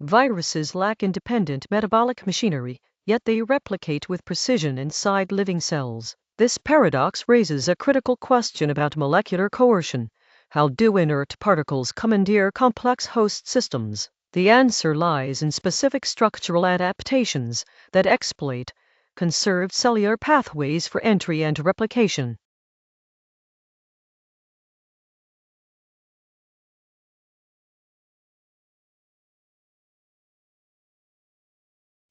Viruses lack independent metabolic machinery, yet they replicate with precision inside living cells. This paradox raises a critical question about molecular coercion. How do inert particles commandeer complex host systems? The answer lies in specific structural adaptations that exploit conserved cellular pathways for entry and replication.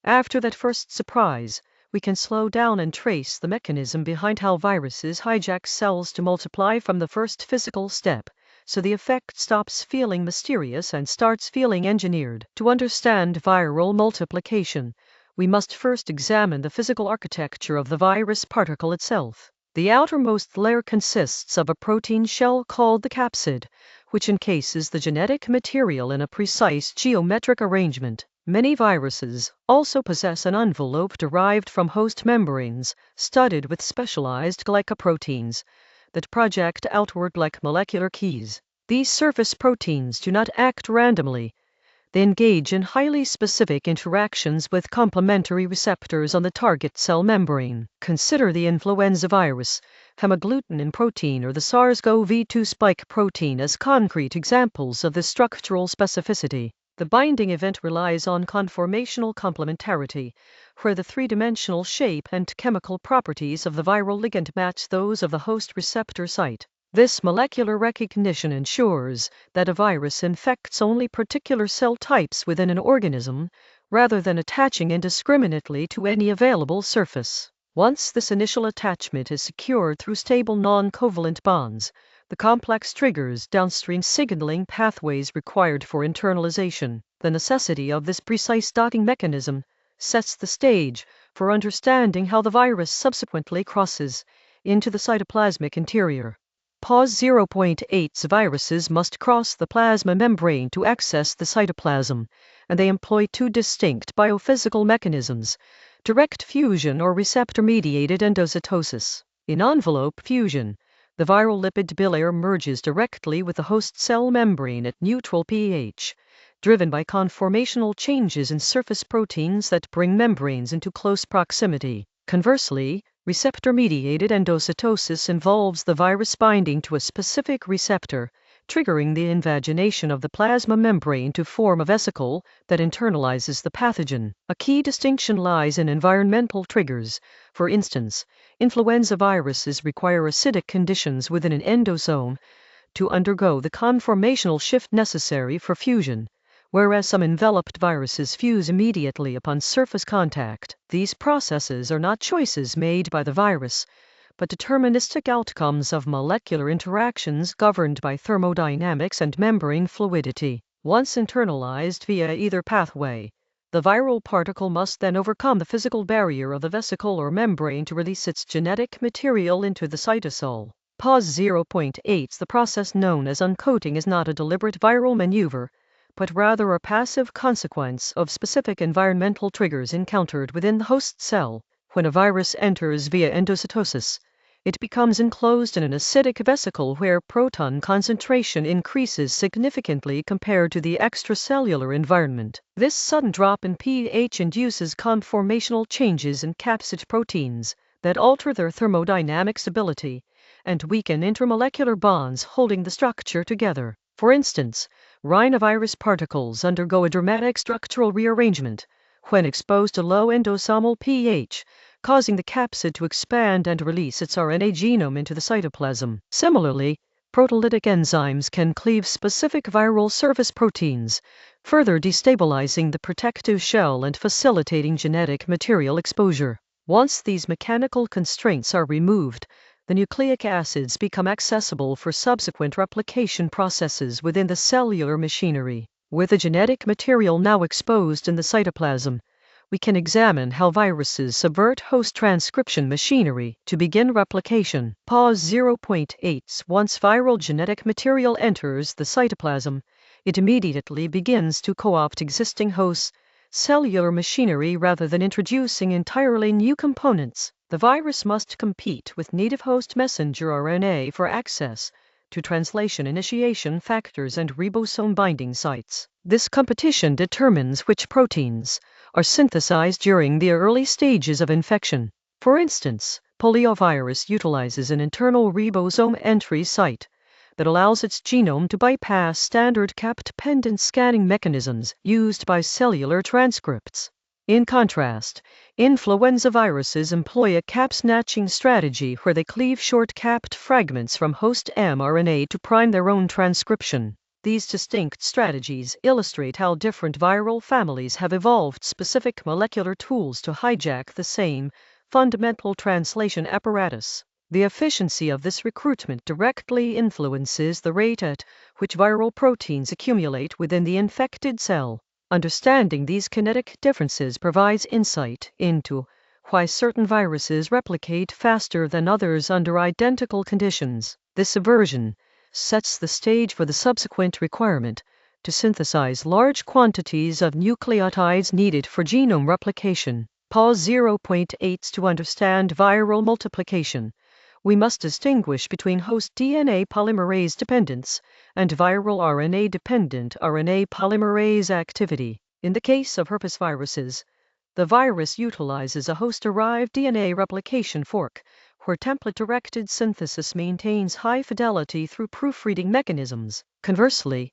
After that first surprise, we can slow down and trace the mechanism behind how viruses hijack cells to multiply from the first physical step, so the effect stops feeling mysterious and starts feeling engineered. To understand viral multiplication, we must first examine the physical architecture of the virus particle itself. The outermost layer consists of a protein shell called the capsid, which encases the genetic material in a precise geometric arrangement. Many viruses also possess an envelope derived from host membranes, studded with specialized glycoproteins that project outward like molecular keys. These surface proteins do not act randomly. They engage in highly specific interactions with complementary receptors on the target cell membrane. Consider the influenza virus, hemagglutinin protein, or the SARS-CoV-2 spike protein as concrete examples of this structural specificity. The binding event relies on conformational complementarity, where the three-dimensional shape and chemical properties of the viral ligand match those of the host receptor site. This molecular recognition ensures that a virus infects only particular cell types within an organism, rather than attaching indiscriminately to any available surface. Once this initial attachment is secured through stable non-covalent bonds, the complex triggers downstream signaling pathways required for internalization. The necessity of this precise docking mechanism sets the stage for understanding how the virus subsequently crosses into the cytoplasmic interior. 0.8 Viruses must cross the plasma membrane to access the cytoplasm, and they employ two distinct biophysical mechanisms: direct fusion or receptor-mediated endocytosis. In envelope fusion, the viral lipid bilayer merges directly with the host cell membrane at neutral pH, driven by conformational changes in surface proteins that bring membranes into close proximity. Conversely, receptor-mediated endocytosis involves the virus binding to a specific receptor, triggering the invagination of the plasma membrane to form a vesicle that internalizes the pathogen. A key distinction lies in environmental triggers. For instance, influenza viruses require acidic conditions within an endosome to undergo the conformational shift necessary for fusion, whereas some enveloped viruses fuse immediately upon surface contact. These processes are not choices made by the virus, but deterministic outcomes of molecular interactions governed by thermodynamics and membrane fluidity. Once internalized via either pathway, the viral particle must then overcome the physical barrier of the vesicle or membrane to release its genetic material into the cytosol. 0.8 The process known as uncoating is not a deliberate viral maneuver, but rather a passive consequence of specific environmental triggers encountered within the host cell. When a virus enters via endocytosis, it becomes enclosed in an acidic vesicle where proton concentration increases significantly compared to the extracellular environment. This sudden drop in pH induces conformational changes in capsid proteins that alter their thermodynamic stability and weaken intermolecular bonds holding the structure together. For instance, rhinovirus particles undergo a dramatic structural rearrangement when exposed to low endosomal pH, causing the capsid to expand and release its RNA genome into the cytoplasm. Similarly, proteolytic enzymes can cleave specific viral surface proteins, further destabilizing the protective shell and facilitating genetic material exposure. Once these mechanical constraints are removed, the nucleic acids become accessible for subsequent replication processes within the cellular machinery. With the genetic material now exposed in the cytoplasm, we can examine how viruses subvert host transcription machinery to begin replication. 0.8 Once viral genetic material enters the cytoplasm, it immediately begins to co-opt existing hosts' cellular machinery rather than introducing entirely new components. The virus must compete with native host messenger RNA for access to translation initiation factors and ribosome binding sites. This competition determines which proteins are synthesized during the early stages of infection. For instance, poliovirus utilizes an internal ribosome entry site that allows its genome to bypass standard cap-dependent scanning mechanisms used by cellular transcripts. In contrast, influenza viruses employ a cap-snatching strategy where they cleave short capped fragments from host mRNA to prime their own transcription. These distinct strategies illustrate how different viral families have evolved specific molecular tools to hijack the same fundamental translation apparatus. The efficiency of this recruitment directly influences the rate at which viral proteins accumulate within the infected cell. Understanding these kinetic differences provides insight into why certain viruses replicate faster than others under identical conditions. This subversion sets the stage for the subsequent requirement to synthesize large quantities of nucleotides needed for genome replication. Pause 0.8 To understand viral multiplication, we must distinguish between host DNA polymerase dependence and viral RNA-dependent RNA polymerase activity. In the case of herpes viruses, the virus utilizes a host-derived DNA replication fork, where template-directed synthesis maintains high fidelity through proofreading mechanisms. Conversely,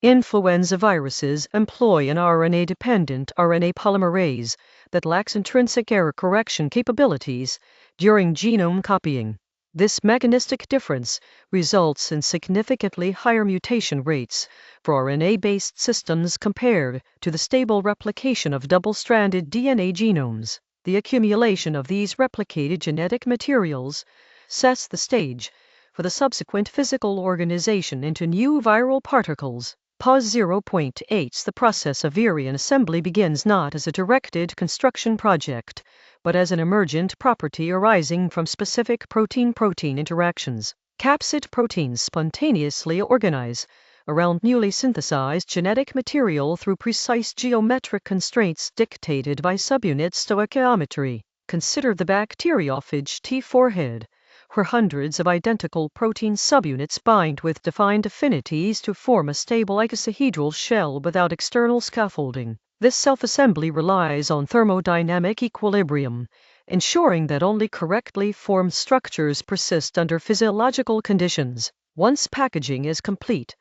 influenza viruses employ an RNA-dependent RNA polymerase that lacks intrinsic error correction capabilities during genome copying. This mechanistic difference results in significantly higher mutation rates for RNA-based systems compared to the stable replication of double-stranded DNA genomes. The accumulation of these replicated genetic materials sets the stage for the subsequent physical organization into new viral particles. Pause 0.8 The process of virion assembly begins not as a directed construction project, but as an emergent property arising from specific protein-protein interactions. Capsid proteins spontaneously organize around newly synthesized genetic material through precise geometric constraints dictated by subunit stoichiometry. Consider the bacteriophage T4 head, where hundreds of identical protein subunits bind with defined affinities to form a stable icosahedral shell without external scaffolding. This self-assembly relies on thermodynamic equilibrium, ensuring that only correctly formed structures persist under physiological conditions. Once packaging is complete,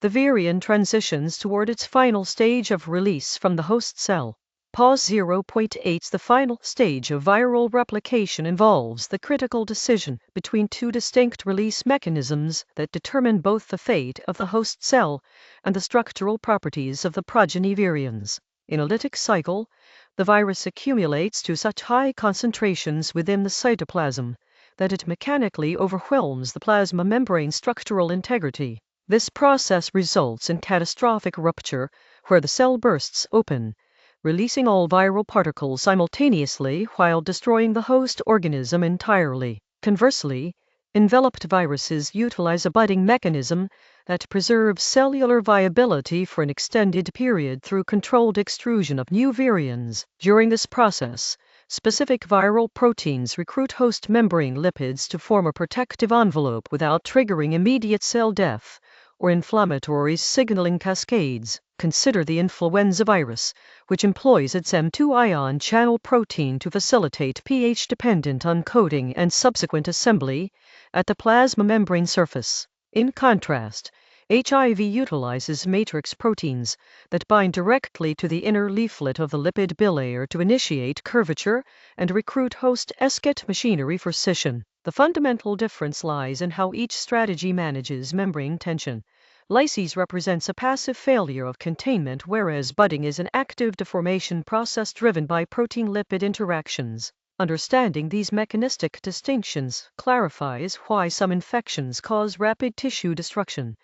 the virion transitions toward its final stage of release from the host cell. Pause 0.8 The final stage of viral replication involves the critical decision between two distinct release mechanisms that determine both the fate of the host cell and the structural properties of the progeny virions. In a lytic cycle, the virus accumulates to such high concentrations within the cytoplasm that it mechanically overwhelms the plasma membrane structural integrity. This process results in catastrophic rupture, where the cell bursts open, releasing all viral particles simultaneously while destroying the host organism entirely. Conversely, enveloped viruses utilize a budding mechanism that preserves cellular viability for an extended period through controlled extrusion of new virions. During this process, specific viral proteins recruit host membrane lipids to form a protective envelope without triggering immediate cell death or inflammatory signaling cascades. Consider the influenza virus, which employs its M2 ion channel protein to facilitate pH-dependent uncoating and subsequent assembly at the plasma membrane surface. In contrast, HIV utilizes matrix proteins that bind directly to the inner leaflet of the lipid bilayer to initiate curvature and recruit host escape machinery for scission. The fundamental difference lies in how each strategy manages membrane tension. Lysis represents a passive failure of containment, whereas budding is an active deformation process driven by protein-lipid interactions. Understanding these mechanistic distinctions clarifies why some infections cause rapid tissue destruction,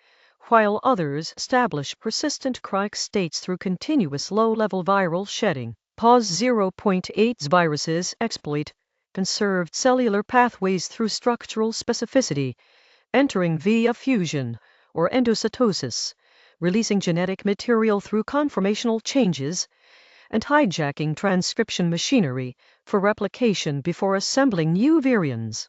while others establish persistent chronic states through continuous low-level viral shedding. Pause 0.8 Viruses exploit conserved cellular pathways through structural specificity, entering via fusion or endocytosis, releasing genetic material through conformational changes, and hijacking transcription machinery for replication before assembling new virions.